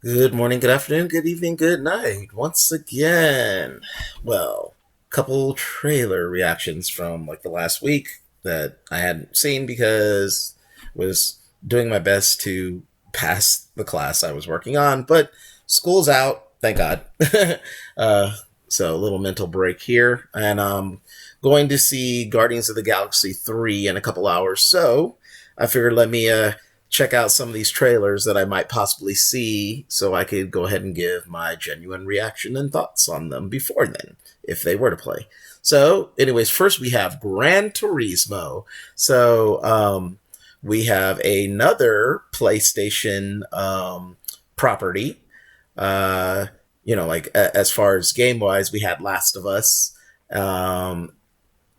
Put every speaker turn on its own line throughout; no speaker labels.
Good morning, good afternoon, good evening, good night. Once again, well, couple trailer reactions from like the last week that I hadn't seen because I was doing my best to pass the class I was working on, but school's out, thank God. uh, so a little mental break here, and going to see Guardians of the Galaxy 3 in a couple hours. So I figured let me check out some of these trailers that I might possibly see so I could go ahead and give my genuine reaction and thoughts on them before then, if they were to play. So, anyways, first we have Gran Turismo. So, we have another PlayStation property. Uh, like as far as game wise, we had Last of Us. Um,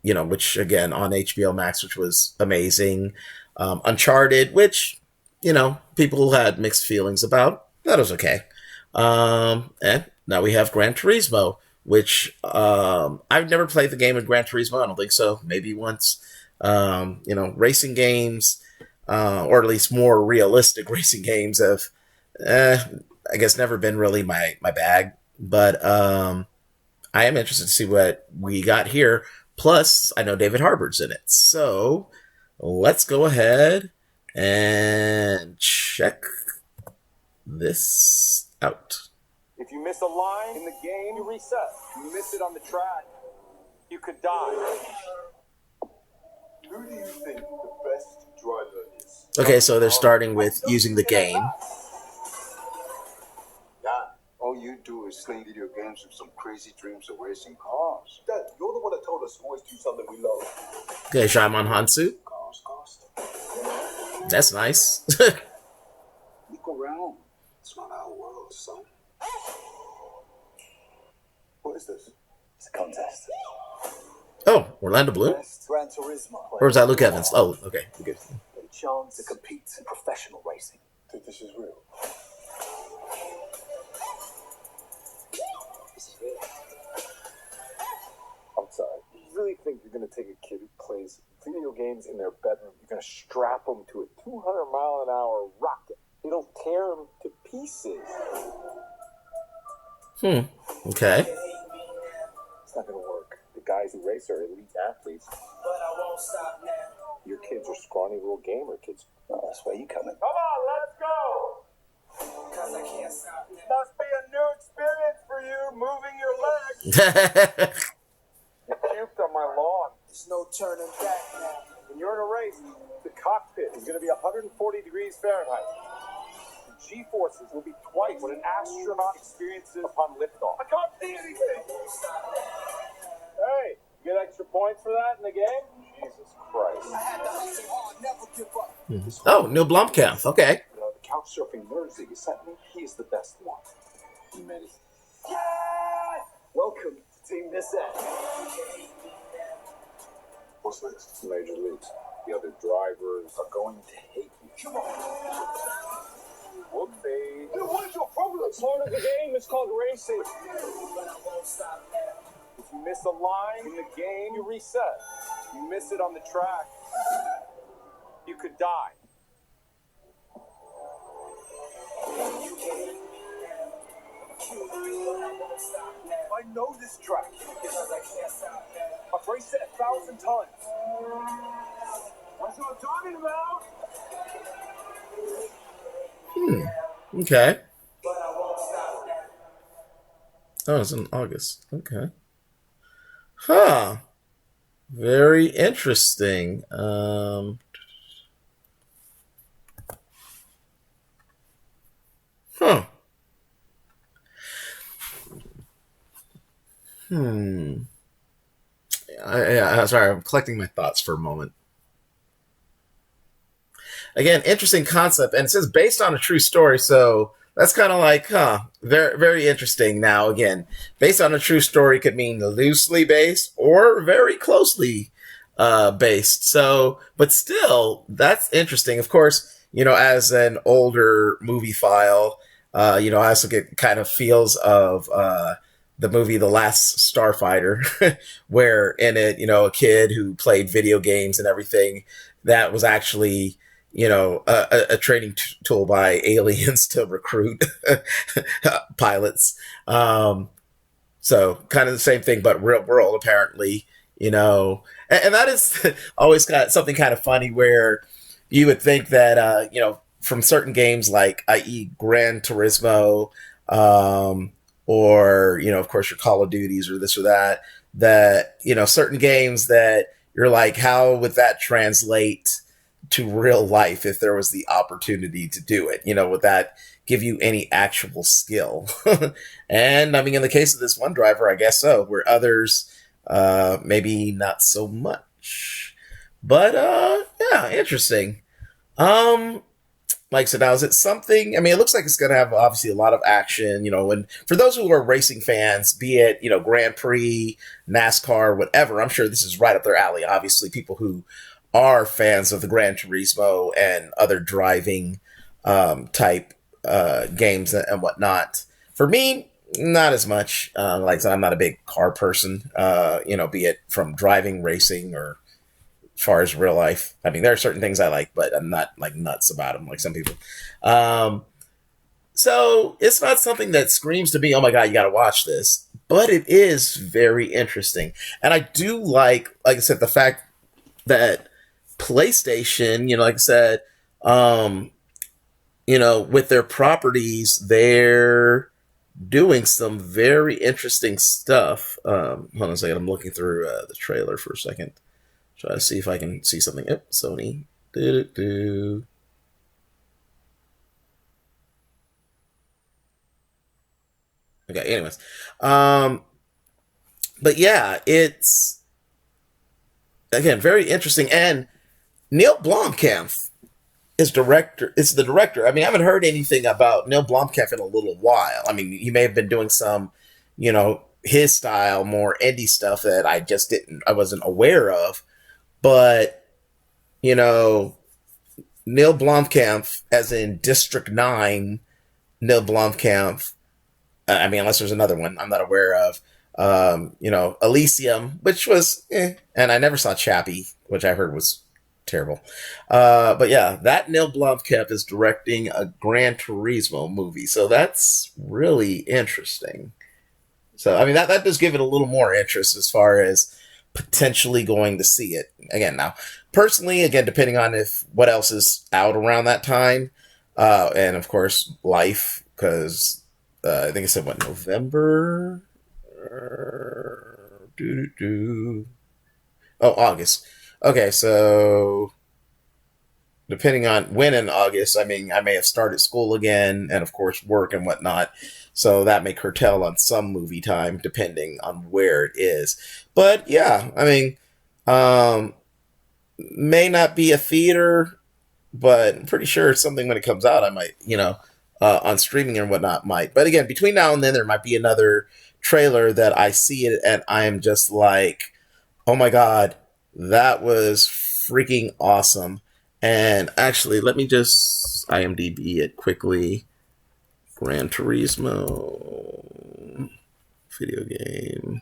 which again on HBO Max, which was amazing. Uncharted, which people had mixed feelings about. That was okay. And now we have Gran Turismo, which I've never played the game of Gran Turismo. I don't think so. Maybe once. Racing games, or at least more realistic racing games, have, I guess, never been really my bag. But I am interested to see what we got here. Plus, I know David Harbour's in it. So let's go ahead and check this out.
If you miss a line in the game, you reset. You miss it on the track, you could die. Who do you think the best driver is?
Okay, so they're starting with using the game.
All you do is play video games with some crazy dreams of racing cars.
Dad, you're the one that told us to always do something we love.
Okay, Shimon Hansu.
Cars.
That's nice.
Look around. It's not our world, son.
What is this?
It's a contest.
Oh, Orlando Bloom?
Best Gran Turismo.
Or is that Luke Evans? Oh, okay. Good.
A chance to compete in professional racing.
Dude, this is real.
This is real.
I'm sorry. You really think you're going to take a kid who plays video games in their bedroom, you're going to strap him to a 200-mile-an-hour rocket? It'll tear him to pieces.
Okay.
It's not going to work. The guys who race are elite athletes.
But I won't stop now.
Your kids are scrawny little gamer kids.
Oh, that's where you come in.
Come on, let's go!
Because I can't stop now.
Must be a new experience for you, moving your legs. You puked on my lawn.
There's no turning back now.
When you're in a race, the cockpit is going to be 140 degrees Fahrenheit. The G-forces will be twice what an astronaut experiences upon liftoff. I can't see anything. Hey, you get extra points for that in the game? Jesus Christ.
I had to hustle hard, never give up.
Oh, Neil Blomkamp. Okay.
The couch surfing nerds that you sent me, he is the best one.
You made it.
Yes! Welcome to Team This End.
What's next?
Major leagues. The other drivers are going to hate you.
Come on.
Whoopsie.
Dude, what is your problem?
Part of the game is called racing.
But I won't stop now.
If you miss a line in the game, you reset. You miss it on the track, you could die.
You can't. But I won't stop now.
I know this track.
Because I can't stop now.
I've raced it 1,000 times. That's what I'm talking about.
Okay.
But I won't stop now.
Oh, it's in August. Okay. Huh. Very interesting. Huh. Hmm. Sorry, I'm collecting my thoughts for a moment. Again, interesting concept, and it says based on a true story, so that's kind of like, very, very interesting. Now, again, based on a true story could mean loosely based or very closely based. So, but still, that's interesting. Of course, as an older movie file, I also get kind of feels of the movie The Last Starfighter, where in it, a kid who played video games and everything that was actually, a training tool by aliens to recruit pilots. So kind of the same thing, but real world apparently. And that is always got something kind of funny where you would think that from certain games like i.e. Gran Turismo, or of course your Call of Duties or this or that, that certain games that you're like, how would that translate to real life if there was the opportunity to do it? Would that give you any actual skill? And I mean, in the case of this one driver, I guess so. Where others, maybe not so much. But yeah, interesting. Um, like so now, is it something? I mean, it looks like it's going to have obviously a lot of action. And for those who are racing fans, be it Grand Prix, NASCAR, whatever, I'm sure this is right up their alley. Obviously, people who are fans of the Gran Turismo and other driving type games and whatnot. For me, not as much. Like I said, I'm not a big car person. Be it from driving, racing, or as far as real life. I mean, there are certain things I like, but I'm not like nuts about them like some people. Um, so it's not something that screams to me, "Oh my god, you got to watch this." But it is very interesting, and I do like I said, the fact that PlayStation, like I said, um, with their properties, they're doing some very interesting stuff. Hold on a second. I'm looking through the trailer for a second. Try to see if I can see something. Yep, Sony. Do-do-do. Okay, anyways. Um, but yeah, it's, again, very interesting. And Neil Blomkamp is the director. I mean, I haven't heard anything about Neil Blomkamp in a little while. I mean, he may have been doing some, his style, more indie stuff that I wasn't aware of. But, you know, Neil Blomkamp, as in District 9, Neil Blomkamp, I mean, unless there's another one I'm not aware of. Elysium, which was, and I never saw Chappie, which I heard was terrible. But yeah, that Neil Blomkamp is directing a Gran Turismo movie, so that's really interesting. So I mean, that does give it a little more interest as far as potentially going to see it again. Now, personally, again, depending on if what else is out around that time, and of course, life, because I think I said what, November. Oh, August. Okay, so depending on when in August, I mean, I may have started school again, and of course, work and whatnot. So that may curtail on some movie time, depending on where it is. But yeah, I mean, um, may not be a theater, but I'm pretty sure it's something when it comes out, I might, on streaming and whatnot, might. But again, between now and then, there might be another trailer that I see it and I am just like, oh my god, that was freaking awesome. And actually, let me just IMDb it quickly. Gran Turismo video game.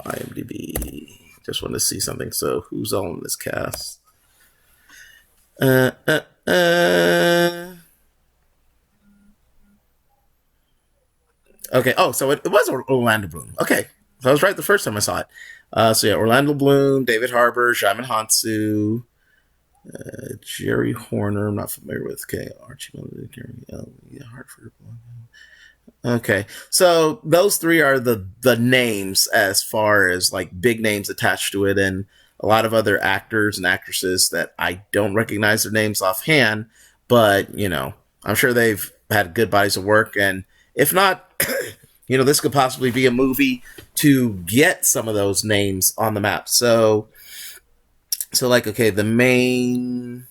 IMDb. Just want to see something. So, who's all in this cast? Uh, uh, uh. Okay. Oh, so it was Orlando Bloom. Okay. So I was right the first time I saw it. So yeah, Orlando Bloom, David Harbour, Jamin Hansu, Jerry Horner. I'm not familiar with. Okay, Archie Hartford. Okay, so those three are the names as far as like big names attached to it, and a lot of other actors and actresses that I don't recognize their names offhand, but I'm sure they've had good bodies of work, and if not, this could possibly be a movie to get some of those names on the map. So like, okay, the main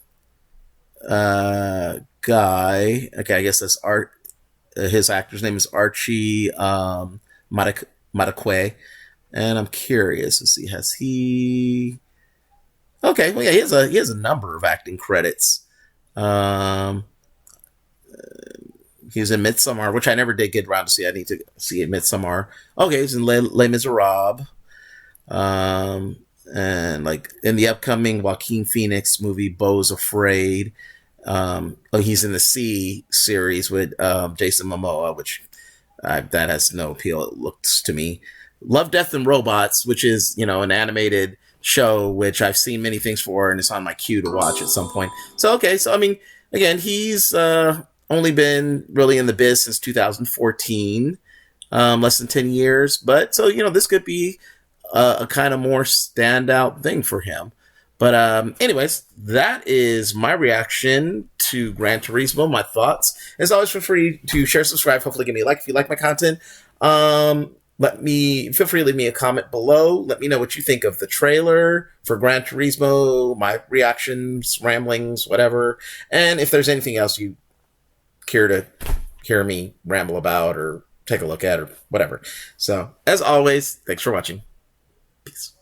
guy. Okay, I guess that's Art. His actor's name is Archie Matakwe, and I'm curious to see, has he? Okay, well, yeah, he has a number of acting credits. Um, he's in Midsommar, which I never did get around to see. I need to see Midsommar. Okay, he's in Les Miserables. Um, and like in the upcoming Joaquin Phoenix movie Beau's Afraid. He's in the C series with Jason Momoa, which that has no appeal, it looks to me. Love, Death, and Robots, which is, an animated show, which I've seen many things for, and it's on my queue to watch at some point. So, okay, so I mean, again, he's only been really in the biz since 2014, less than 10 years. But so, this could be a kind of more standout thing for him. But anyways, that is my reaction to Gran Turismo, my thoughts. As always, feel free to share, subscribe, hopefully give me a like if you like my content. Feel free to leave me a comment below. Let me know what you think of the trailer for Gran Turismo, my reactions, ramblings, whatever. And if there's anything else you care to hear me ramble about or take a look at or whatever. So, as always, thanks for watching. Peace.